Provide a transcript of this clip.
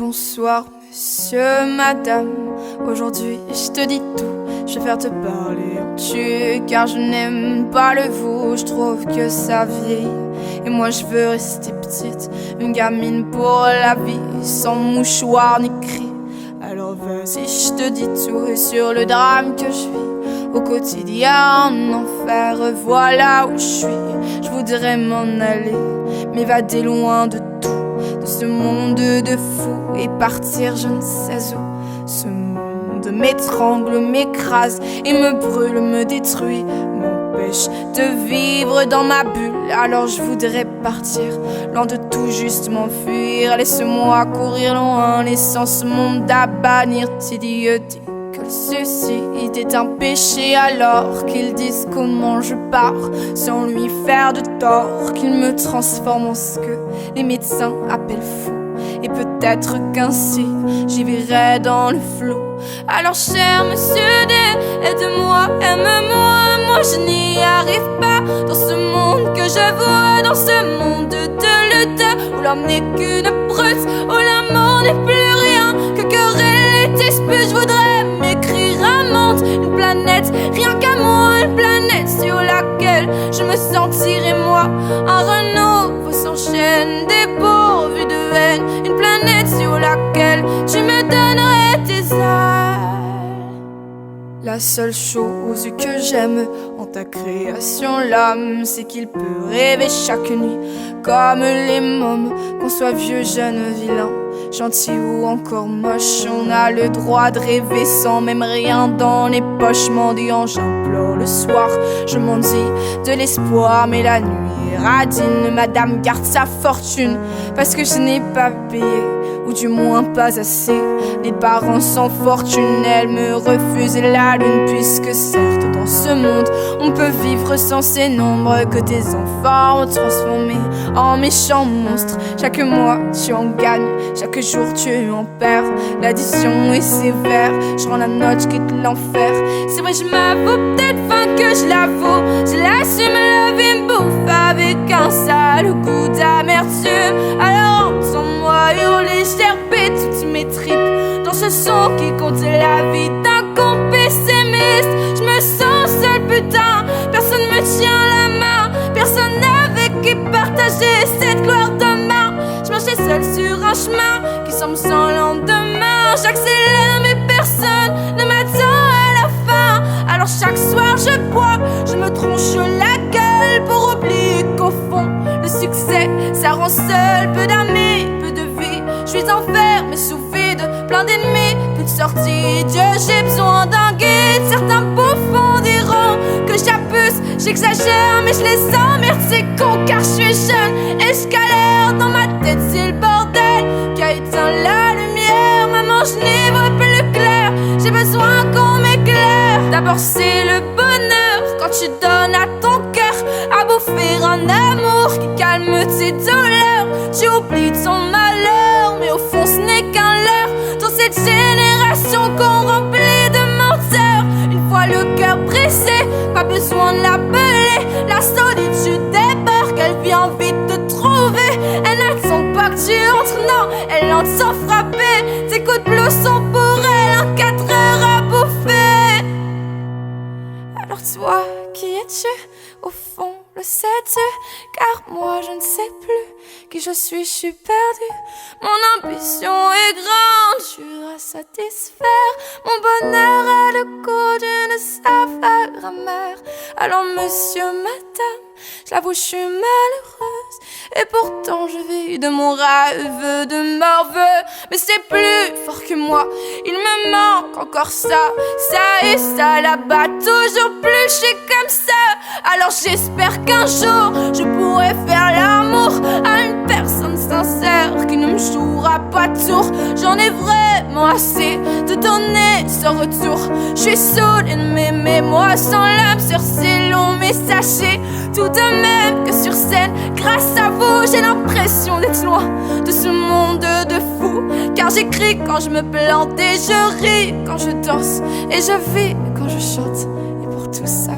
Bonsoir, monsieur, madame. Aujourd'hui, je te dis tout. Je vais faire te parler en tu, car je n'aime pas le vous. Je trouve que ça vieillit. Et moi, je veux rester petite, une gamine pour la vie, sans mouchoir ni cri. Alors vas-y, je te dis tout. Et sur le drame que je vis au quotidien, en enfer, voilà où je suis. Je voudrais m'en aller, m'évader loin de tout, de ce monde de fous, et partir je ne sais où. Ce monde m'étrangle, m'écrase et me brûle, me détruit, m'empêche de vivre dans ma bulle. Alors je voudrais partir, loin de tout, juste m'enfuir. Laisse-moi courir loin, laissant ce monde à bannir. Si Dieu dit que le suicide est un péché, alors qu'ils disent comment je pars sans lui faire de tort, qu'il me transforme en ce que les médecins appellent fou. Et peut-être qu'ainsi j'y verrai dans le flou. Alors cher monsieur D, aide-moi, aime-moi. Moi je n'y arrive pas dans ce monde que je vois, dans ce monde de lutte où l'homme n'est qu'une brute, où l'amour n'est plus rien que querelle et dispute. Je voudrais m'écrire un monde, une planète, rien qu'à moi, une planète sur laquelle je me sentirai moi. Un renouveau s'enchaîne, dépourvu de haine, une planète sur laquelle tu me donnerais tes ailes. La seule chose que j'aime en ta création, l'homme, c'est qu'il peut rêver chaque nuit comme les mômes, qu'on soit vieux, jeune, vilain, gentil ou encore moche. On a le droit de rêver sans même rien dans les poches. Mendiant, j'implore le soir, je m'en dis de l'espoir, mais la nuit radine. Madame garde sa fortune parce que je n'ai pas payé, ou du moins pas assez. Les parents sans fortune, elle me refuse la lune, puisque certes dans ce monde on peut vivre sans ces nombres que tes enfants ont transformés en méchants monstres. Chaque mois tu en gagnes, chaque jour tu en perds. L'addition est sévère, je rends la note, je quitte l'enfer. C'est vrai, je m'avoue peut-être que je l'avoue, je l'assume, la vie me bouffe avec un sale goût d'amertume. Alors entends-moi hurler, gerber toutes mes tripes dans ce son qui compte la vie d'un con pessimiste. Je me sens seul, putain, personne me tient la main, personne avec qui partager cette gloire demain. Je marchais seul sur un chemin qui semble sans lendemain. J'accélère mais personne ne m'attend à la fin. Alors chaque soir je bois, je me tronche la gueule pour oublier qu'au fond le succès ça rend seul. Peu d'amis, peu de vie, je suis enfermé sous vide, plein d'ennemis, plus de sortie. Dieu, j'ai besoin d'un guide. Certains bouffons diront que j'abuse, j'exagère, mais je les emmerde ces cons car je suis jeune et je galère. Dans ma tête c'est le bordel qui a éteint la lumière. Maman, je n'y vois plus clair, j'ai besoin qu'on m'éclaire. D'abord c'est le bonheur quand tu donnes à ton cœur à bouffer un amour qui calme tes douleurs. Tu oublies ton malheur, mais au fond ce n'est qu'un leurre. Dans cette génération qu'on remplit de menteurs, une fois le cœur brisé, pas besoin de l'appeler. La solitude débarque, elle vient vite te trouver. Elle n'attend pas que tu entres, non, elle entre sans frapper. Tes coups de bleu sont pour elle un 4 heures à bouffer. Alors toi, qui es-tu au fond? Le sais-tu? Car moi je ne sais plus qui je suis perdu. Mon ambition est grande, jure à satisfaire. Mon bonheur a le goût d'une saveur amère. Alors monsieur, madame, j'avoue je suis malheureuse, et pourtant je vis de mon rêve de morveux. Mais c'est plus fort que moi, il me manque encore ça et ça là-bas. Toujours plus, je suis comme ça. Alors j'espère qu'un jour je pourrai faire l'amour à une personne sincère qui ne me jouera pas de tour. J'en ai vraiment assez de donner sans retour. Je suis saoulée de m'aimer moi sans l'âme sur ces longs messagers. Tout de même que sur scène, grâce à vous, j'ai l'impression d'être loin de ce monde de fous. Car j'écris quand je me plante et je ris quand je danse, et je vis quand je chante. Et pour tout ça